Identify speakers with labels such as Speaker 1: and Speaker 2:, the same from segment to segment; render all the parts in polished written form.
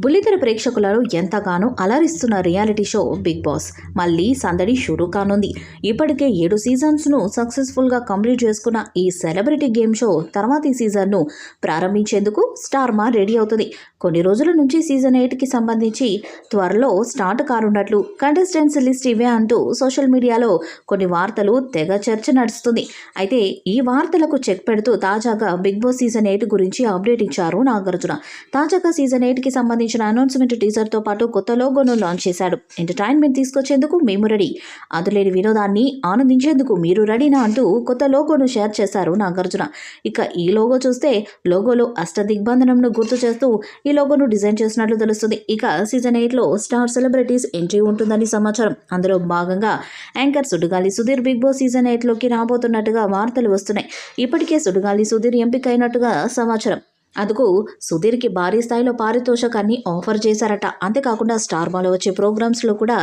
Speaker 1: బుల్లితెర ప్రేక్షకులను ఎంతగానో అలరిస్తున్న రియాలిటీ షో బిగ్ బాస్ మళ్ళీ సందడి షురూ కానుంది. ఇప్పటికే 7 సీజన్స్ను సక్సెస్ఫుల్గా కంప్లీట్ చేసుకున్న ఈ సెలబ్రిటీ గేమ్ షో తర్వాతి సీజన్ను ప్రారంభించేందుకు స్టార్ మా రెడీ అవుతుంది. కొన్ని రోజుల నుంచి సీజన్ 8కి సంబంధించి త్వరలో స్టార్ట్ కానున్నట్లు కంటెస్టెంట్స్ లిస్ట్ ఇవే అంటూ సోషల్ మీడియాలో కొన్ని వార్తలు తెగ చర్చ నడుస్తుంది. అయితే ఈ వార్తలకు చెక్ పెడుతూ తాజాగా బిగ్ బాస్ సీజన్ 8 గురించి అప్డేట్ ఇచ్చారు నాగార్జున. తాజాగా సీజన్ 8కి సంబంధించిన అనౌన్స్మెంట్ టీజర్తో పాటు కొత్త లోగోను లాంచ్ చేశాడు. ఎంటర్టైన్మెంట్ తీసుకొచ్చేందుకు మేము రెడీ, అదులేని వినోదాన్ని ఆనందించేందుకు మీరు రెడీనా అంటూ కొత్త లోగోను షేర్ చేశారు నాగార్జున. ఇక ఈ లోగో చూస్తే లోగోలో అష్టదిగ్బంధనంను గుర్తు చేస్తూ ఈ లోగోను డిజైన్ చేసినట్లు తెలుస్తుంది. ఇక సీజన్ 8లో స్టార్ సెలబ్రిటీస్ ఎంట్రీ ఉంటుందని సమాచారం. అందులో భాగంగా anchor Sudigali Sudheer big boss season 8లోకి రాబోతున్నట్టుగా వార్తలు వస్తున్నాయి. ఇప్పటికే సుడిగాలి సుధీర్ ఎంపికైనట్టుగా సమాచారం. అందుకు సుధీర్కి భారీ స్థాయిలో పారితోషకాన్ని ఆఫర్ చేశారట. అంతేకాకుండా స్టార్ మాలో వచ్చే ప్రోగ్రామ్స్లో కూడా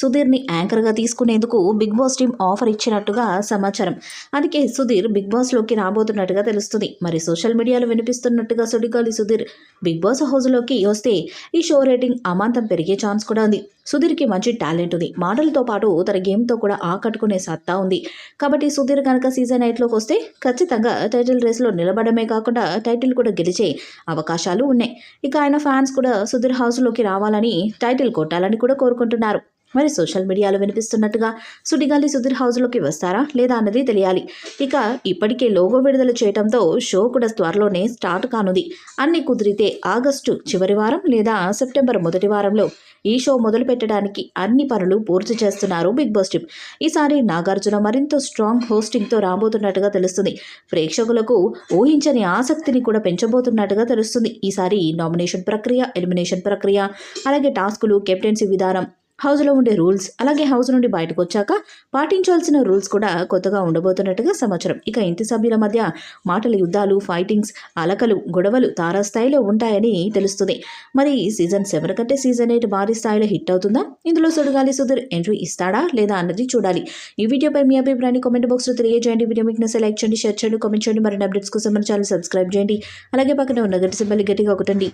Speaker 1: సుధీర్ని యాంకర్గా తీసుకునేందుకు బిగ్ బాస్ టీం ఆఫర్ ఇచ్చినట్టుగా సమాచారం. అందుకే సుధీర్ బిగ్ బాస్లోకి రాబోతున్నట్టుగా తెలుస్తుంది. మరి సోషల్ మీడియాలో వినిపిస్తున్నట్టుగా సుడిగాలి సుధీర్ బిగ్ బాస్ హౌస్లోకి వస్తే ఈ షో రేటింగ్ అమాంతం పెరిగే ఛాన్స్ కూడా ఉంది. సుధీర్కి మంచి టాలెంట్ ఉంది. మాటలతో పాటు తన గేమ్తో కూడా ఆకట్టుకునే సత్తా ఉంది. కాబట్టి సుధీర్ కనుక సీజన్ 8లోకి వస్తే ఖచ్చితంగా టైటిల్ రేస్లో నిలబడమే కాకుండా టైటిల్ కూడా గెలిచే అవకాశాలు ఉన్నాయి. ఇక ఆయన ఫ్యాన్స్ కూడా సుధీర్ హౌస్లోకి రావాలని, టైటిల్ కొట్టాలని కూడా కోరుకుంటున్నారు. మరి సోషల్ మీడియాలో వినిపిస్తున్నట్టుగా సుడిగాలి సుధీర్ హౌస్లోకి వస్తారా లేదా అన్నది తెలియాలి. ఇక ఇప్పటికే లోగో విడుదల చేయడంతో షో కూడా త్వరలోనే స్టార్ట్ కానుంది. అన్ని కుదిరితే ఆగస్టు చివరి వారం లేదా సెప్టెంబర్ మొదటి వారంలో ఈ షో మొదలు పెట్టడానికి అన్ని పనులు పూర్తి చేస్తున్నారు బిగ్ బాస్ టీం. ఈసారి నాగార్జున మరింత స్ట్రాంగ్ హోస్టింగ్తో రాబోతున్నట్టుగా తెలుస్తుంది. ప్రేక్షకులకు ఊహించని ఆసక్తిని కూడా పెంచబోతున్నట్టుగా తెలుస్తుంది. ఈసారి నామినేషన్ ప్రక్రియ, ఎలిమినేషన్ ప్రక్రియ, అలాగే టాస్కులు, కెప్టెన్సీ విధానం, హౌస్లో ఉండే రూల్స్, అలాగే హౌస్ నుండి బయటకు వచ్చాక పాటించాల్సిన రూల్స్ కూడా కొత్తగా ఉండబోతున్నట్టుగా సమాచారం. ఇక ఇంటి సభ్యుల మధ్య మాటల యుద్ధాలు, ఫైటింగ్స్, అలకలు, గొడవలు తారాస్థాయిలో ఉంటాయని తెలుస్తుంది. మరి సీజన్ 7 కంటే సీజన్ 8 భారీ స్థాయిలో హిట్ అవుతుందా? ఇందులో సుడిగాలి సుధీర్ ఎంట్రీ ఇస్తాడా లేదా అన్నది చూడాలి. ఈ వీడియోపై మీ అభిప్రాయాన్ని కామెంట్ బాక్స్లో తెలియజేయండి. వీడియో మీకు నచ్చితే లైక్ చేయండి, షేర్ చేయండి, కామెంట్ చేయండి. మరిన్ని అప్డేట్స్ కోసం మన ఛానల్ సబ్స్క్రైబ్ చేయండి. అలాగే పక్కన ఉన్న గంట సింబల్ గట్టిగా కొట్టండి.